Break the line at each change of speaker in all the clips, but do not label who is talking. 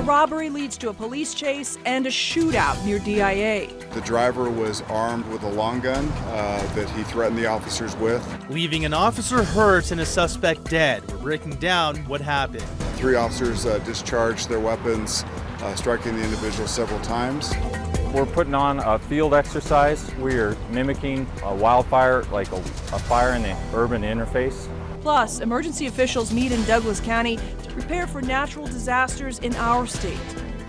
robbery leads to a police chase and a shootout near DIA.
The driver was armed with a long gun that he threatened the officers with.
Leaving an officer hurt and a suspect dead. We're breaking down what happened.
3 officers discharged their weapons, striking the individual several times.
We're putting on a field exercise. We are mimicking a wildfire, like a fire in the urban interface.
Plus, emergency officials meet in Douglas County to prepare for natural disasters in our state.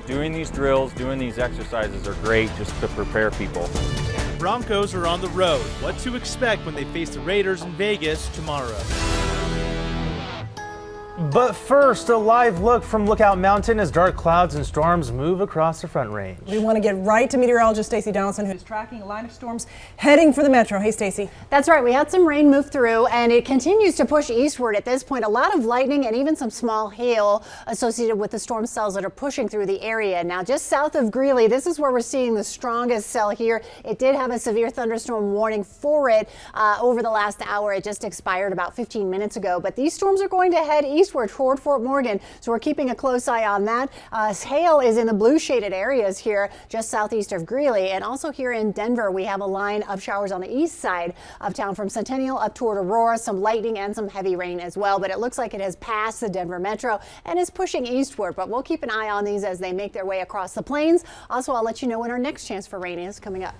Doing these drills, doing these exercises are great just to prepare people.
Broncos are on the road. What to expect when they face the Raiders in Vegas tomorrow. But first, a live look from Lookout Mountain as dark clouds and storms move across the Front Range.
We want to get right to meteorologist Stacey Donaldson, who's tracking a line of storms heading for the metro. Hey, Stacey.
That's right. We had some rain move through, and it continues to push eastward at this point. A lot of lightning and even some small hail associated with the storm cells that are pushing through the area. Now, just south of Greeley, this is where we're seeing the strongest cell here. It did have a severe thunderstorm warning for it over the last hour. It just expired about 15 minutes ago, but these storms are going to head eastward toward Fort Morgan, so we're keeping a close eye on that. Hail is in the blue shaded areas here just southeast of Greeley, and also here in Denver we have a line of showers on the east side of town from Centennial up toward Aurora, some lightning and some heavy rain as well, but it looks like it has passed the Denver metro and is pushing eastward, but we'll keep an eye on these as they make their way across the plains. Also, I'll let you know when our next chance for rain is coming up.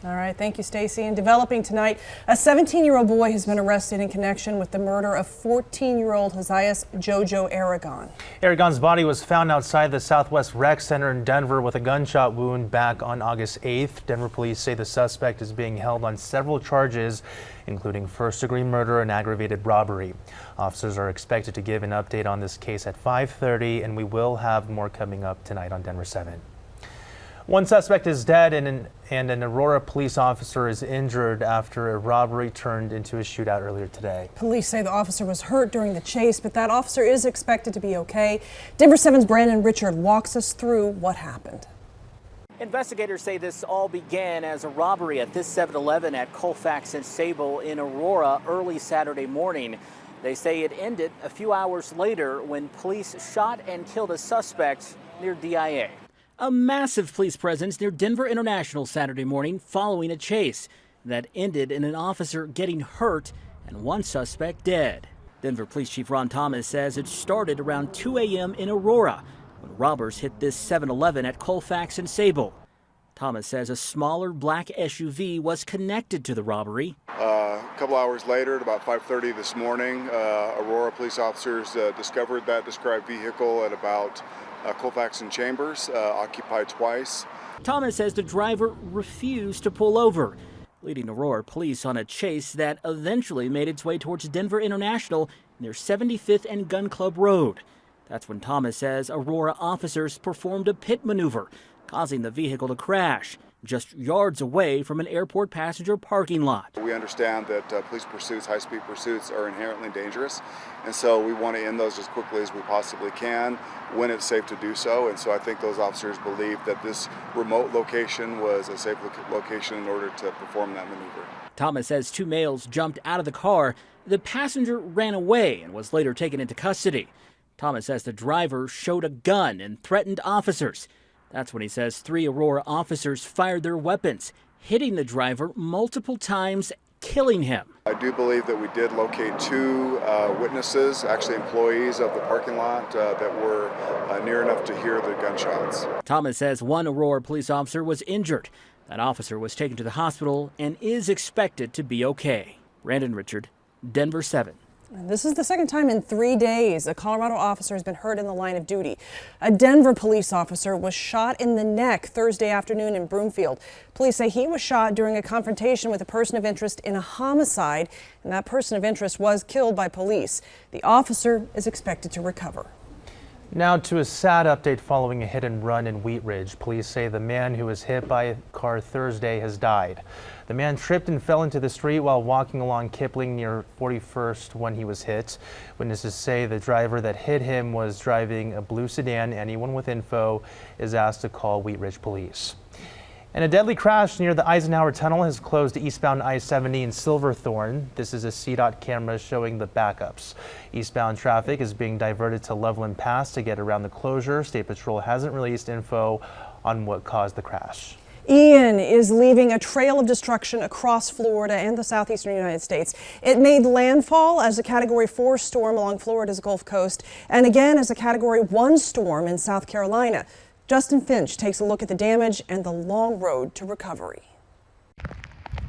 All right, thank you, Stacey. And developing tonight, a 17-year-old boy has been arrested in connection with the murder of 14-year-old Josias Jojo Aragon.
Aragon's body was found outside the Southwest Rec Center in Denver with a gunshot wound back on August 8th. Denver police say the suspect is being held on several charges, including first-degree murder and aggravated robbery. Officers are expected to give an update on this case at 5:30, and we will have more coming up tonight on Denver 7. One suspect is dead and an Aurora police officer is injured after a robbery turned into a shootout earlier today.
Police say the officer was hurt during the chase, but that officer is expected to be okay. Denver 7's Brandon Richard walks us through what happened.
Investigators say this all began as a robbery at this 7-Eleven at Colfax and Sable in Aurora early Saturday morning. They say it ended a few hours later when police shot and killed a suspect near DIA. A massive police presence near Denver International Saturday morning following a chase that ended in an officer getting hurt and one suspect dead. Denver Police Chief Ron Thomas says it started around 2 a.m. in Aurora when robbers hit this 7-Eleven at Colfax and Sable. Thomas says a smaller black SUV was connected to the robbery.
A couple hours later, at about 5:30 this morning, Aurora police officers discovered that described vehicle at about Colfax and Chambers, occupied twice.
Thomas says the driver refused to pull over, leading Aurora police on a chase that eventually made its way towards Denver International near 75th and Gun Club Road. That's when Thomas says Aurora officers performed a pit maneuver, causing the vehicle to crash just yards away from an airport passenger parking lot.
We understand that police pursuits, high-speed pursuits, are inherently dangerous, and so we want to end those as quickly as we possibly can when it's safe to do so. And so I think those officers believe that this remote location was a safe location in order to perform that maneuver.
Thomas says 2 males jumped out of the car. The passenger ran away and was later taken into custody. Thomas says the driver showed a gun and threatened officers. That's when he says 3 Aurora officers fired their weapons, hitting the driver multiple times, killing him.
I do believe that we did locate 2 witnesses, actually employees of the parking lot, that were near enough to hear the gunshots.
Thomas says 1 Aurora police officer was injured. That officer was taken to the hospital and is expected to be okay. Brandon Richard, Denver 7.
This is the second time in 3 days a Colorado officer has been hurt in the line of duty. A Denver police officer was shot in the neck Thursday afternoon in Broomfield. Police say he was shot during a confrontation with a person of interest in a homicide, and that person of interest was killed by police. The officer is expected to recover.
Now to a sad update following a hit and run in Wheat Ridge. Police say the man who was hit by a car Thursday has died. The man tripped and fell into the street while walking along Kipling near 41st when he was hit. Witnesses say the driver that hit him was driving a blue sedan. Anyone with info is asked to call Wheat Ridge Police. And a deadly crash near the Eisenhower Tunnel has closed eastbound I-70 in Silverthorne. This is a CDOT camera showing the backups. Eastbound traffic is being diverted to Loveland Pass to get around the closure. State Patrol hasn't released info on what caused the crash.
Ian is leaving a trail of destruction across Florida and the southeastern United States. It made landfall as a Category 4 storm along Florida's Gulf Coast and again as a Category 1 storm in South Carolina. Justin Finch takes a look at the damage and the long road to recovery.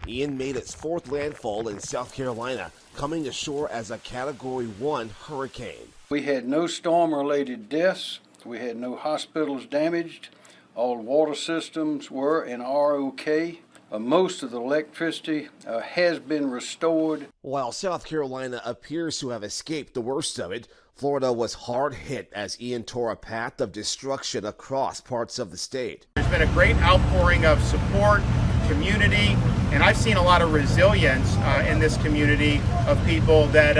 Ian made its fourth landfall in South Carolina, coming ashore as a Category 1 hurricane.
We had no storm-related deaths. We had no hospitals damaged. All water systems were and are okay. Most of the electricity has been restored.
While South Carolina appears to have escaped the worst of it, Florida was hard hit as Ian tore a path of destruction across parts of the state.
There's been a great outpouring of support, community, and I've seen a lot of resilience in this community of people that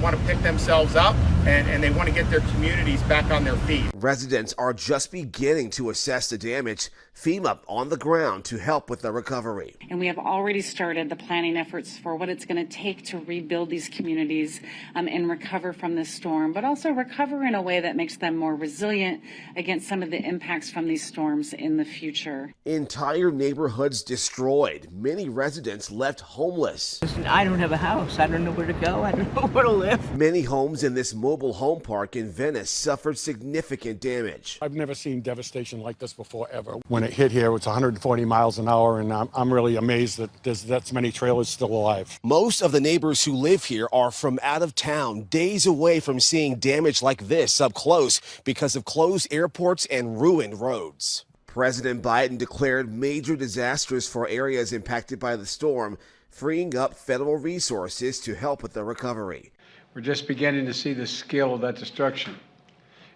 want to pick themselves up and they want to get their communities back on their feet.
Residents are just beginning to assess the damage. FEMA on the ground to help with the recovery.
And we have already started the planning efforts for what it's going to take to rebuild these communities and recover from this storm, but also recover in a way that makes them more resilient against some of the impacts from these storms in the future.
Entire neighborhoods destroyed. Many residents left homeless.
I don't have a house. I don't know where to go. I don't know where to live.
Many homes in this mobile home park in Venice suffered significant damage.
I've never seen devastation like this before, ever. When it hit here, it was 140 miles an hour, and I'm really amazed that there's that many trailers still alive.
Most of the neighbors who live here are from out of town, days away from seeing damage like this up close because of closed airports and ruined roads. President Biden declared major disasters for areas impacted by the storm, freeing up federal resources to help with the recovery.
We're just beginning to see the scale of that destruction.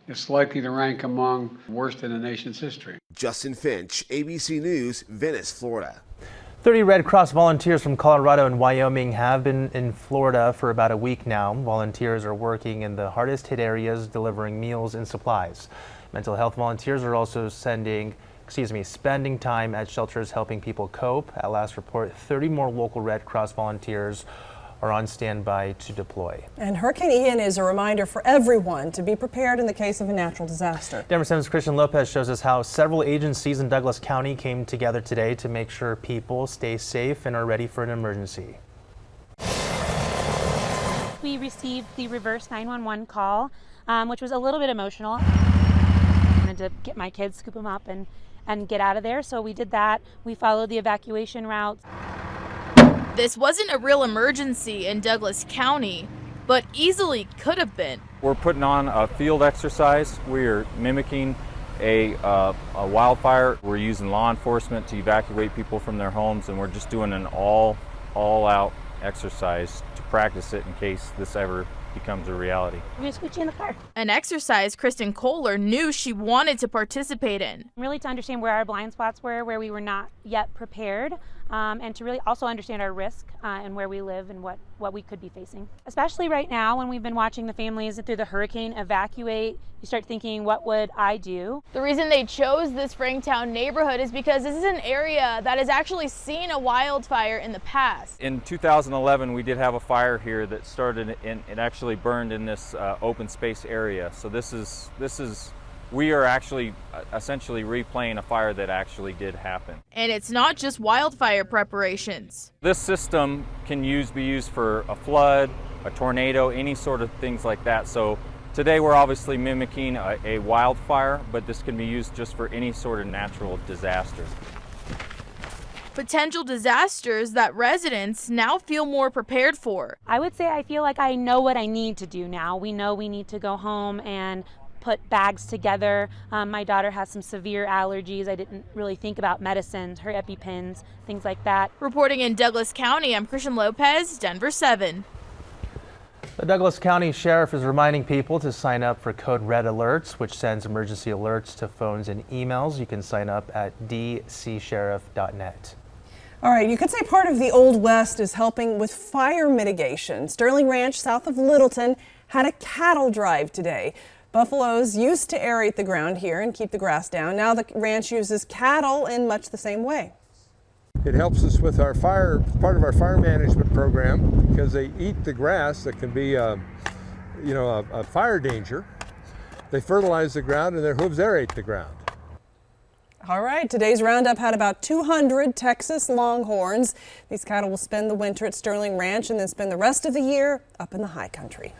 It's likely to rank among worst in the nation's history.
Justin Finch, ABC News, Venice, Florida.
30 Red Cross volunteers from Colorado and Wyoming have been in Florida for about a week now. Volunteers are working in the hardest hit areas, delivering meals and supplies. Mental health volunteers are also spending time at shelters helping people cope. At last report, 30 more local Red Cross volunteers are on standby to deploy.
And Hurricane Ian is a reminder for everyone to be prepared in the case of a natural disaster.
Denver 7's Christian Lopez shows us how several agencies in Douglas County came together today to make sure people stay safe and are ready for an emergency.
We received the reverse 911 call, which was a little bit emotional. I wanted to get my kids, scoop them up and get out of there, so we did that. We followed the evacuation routes.
This wasn't a real emergency in Douglas County, but easily could have been.
We're putting on a field exercise. We're mimicking a wildfire. We're using law enforcement to evacuate people from their homes, and we're just doing an all-out exercise to practice it in case this ever becomes a reality.
We're going to scoot you in the car.
An exercise Kristen Kohler knew she wanted to participate in.
Really to understand where our blind spots were, where we were not yet prepared, and to really also understand our risk and where we live and what we could be facing. Especially right now when we've been watching the families through the hurricane evacuate, you start thinking, what would I do?
The reason they chose this Franktown neighborhood is because this is an area that has actually seen a wildfire in the past.
In 2011, we did have a fire here that started and it actually burned in this open space area. So we are actually essentially replaying a fire that actually did happen.
And it's not just wildfire preparations.
This system can be used for a flood, a tornado, any sort of things like that. So today we're obviously mimicking a wildfire, but this can be used just for any sort of natural disaster.
Potential disasters that residents now feel more prepared for.
I would say I feel like I know what I need to do now. We know we need to go home and put bags together. My daughter has some severe allergies. I didn't really think about medicines, her EpiPens, things like that.
Reporting in Douglas County, I'm Christian Lopez, Denver 7.
The Douglas County Sheriff is reminding people to sign up for Code Red Alerts, which sends emergency alerts to phones and emails. You can sign up at dcsheriff.net.
All right, you could say part of the Old West is helping with fire mitigation. Sterling Ranch, south of Littleton, had a cattle drive today. Buffaloes used to aerate the ground here and keep the grass down. Now the ranch uses cattle in much the same way.
It helps us with our part of our fire management program, because they eat the grass that can be, a fire danger. They fertilize the ground and their hooves aerate the ground.
All right, today's roundup had about 200 Texas Longhorns. These cattle will spend the winter at Sterling Ranch and then spend the rest of the year up in the high country.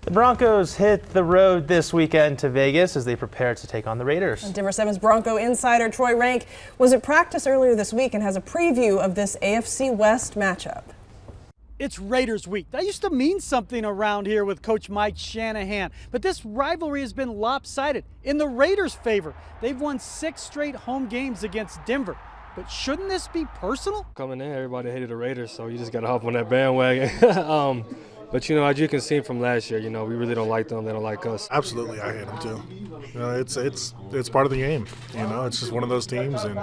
The Broncos hit the road this weekend to Vegas as they prepare to take on the Raiders.
And Denver 7's Bronco insider Troy Rank was at practice earlier this week and has a preview of this AFC West matchup.
It's Raiders week. That used to mean something around here with Coach Mike Shanahan, but this rivalry has been lopsided in the Raiders' favor. They've won 6 straight home games against Denver. But shouldn't this be personal?
Coming in, everybody hated the Raiders, so you just got to hop on that bandwagon. But, as you can see from last year, we really don't like them. They don't like us.
Absolutely, I hate them too. It's part of the game. It's just one of those teams, and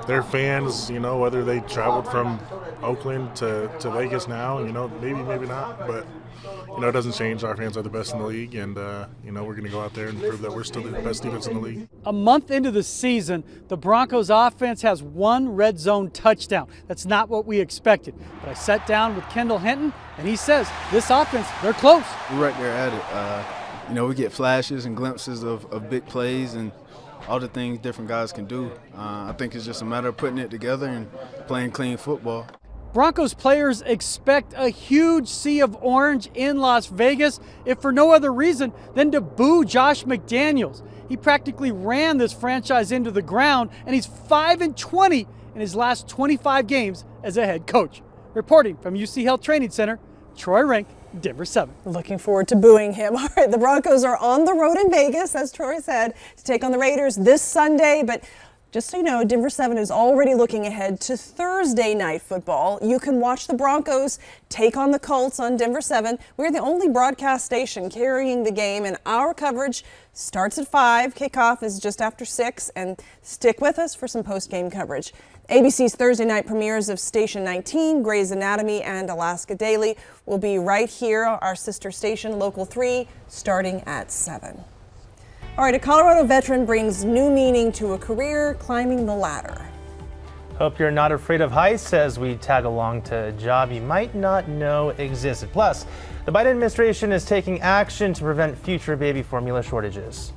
they're fans. Whether they traveled from Oakland to Vegas now, maybe not, but it doesn't change. Our fans are the best in the league, and we're going to go out there and prove that we're still the best defense in the league.
A month into the season, the Broncos offense has 1 red zone touchdown. That's not what we expected. But I sat down with Kendall Hinton, and he says this offense, they're close.
We're right there at it. We get flashes and glimpses of big plays and all the things different guys can do. I think it's just a matter of putting it together and playing clean football.
Broncos players expect a huge sea of orange in Las Vegas, if for no other reason than to boo Josh McDaniels. He practically ran this franchise into the ground, and he's 5-20 in his last 25 games as a head coach. Reporting from UC Health Training Center, Troy Rank, Denver 7.
Looking forward to booing him. All right, the Broncos are on the road in Vegas, as Troy said, to take on the Raiders this Sunday, but just so you know, Denver 7 is already looking ahead to Thursday night football. You can watch the Broncos take on the Colts on Denver 7. We're the only broadcast station carrying the game, and our coverage starts at 5. Kickoff is just after 6, and stick with us for some post-game coverage. ABC's Thursday night premieres of Station 19, Grey's Anatomy, and Alaska Daily will be right here, our sister station, Local 3, starting at 7. All right, a Colorado veteran brings new meaning to a career climbing the ladder.
Hope you're not afraid of heights as we tag along to a job you might not know existed. Plus, the Biden administration is taking action to prevent future baby formula shortages.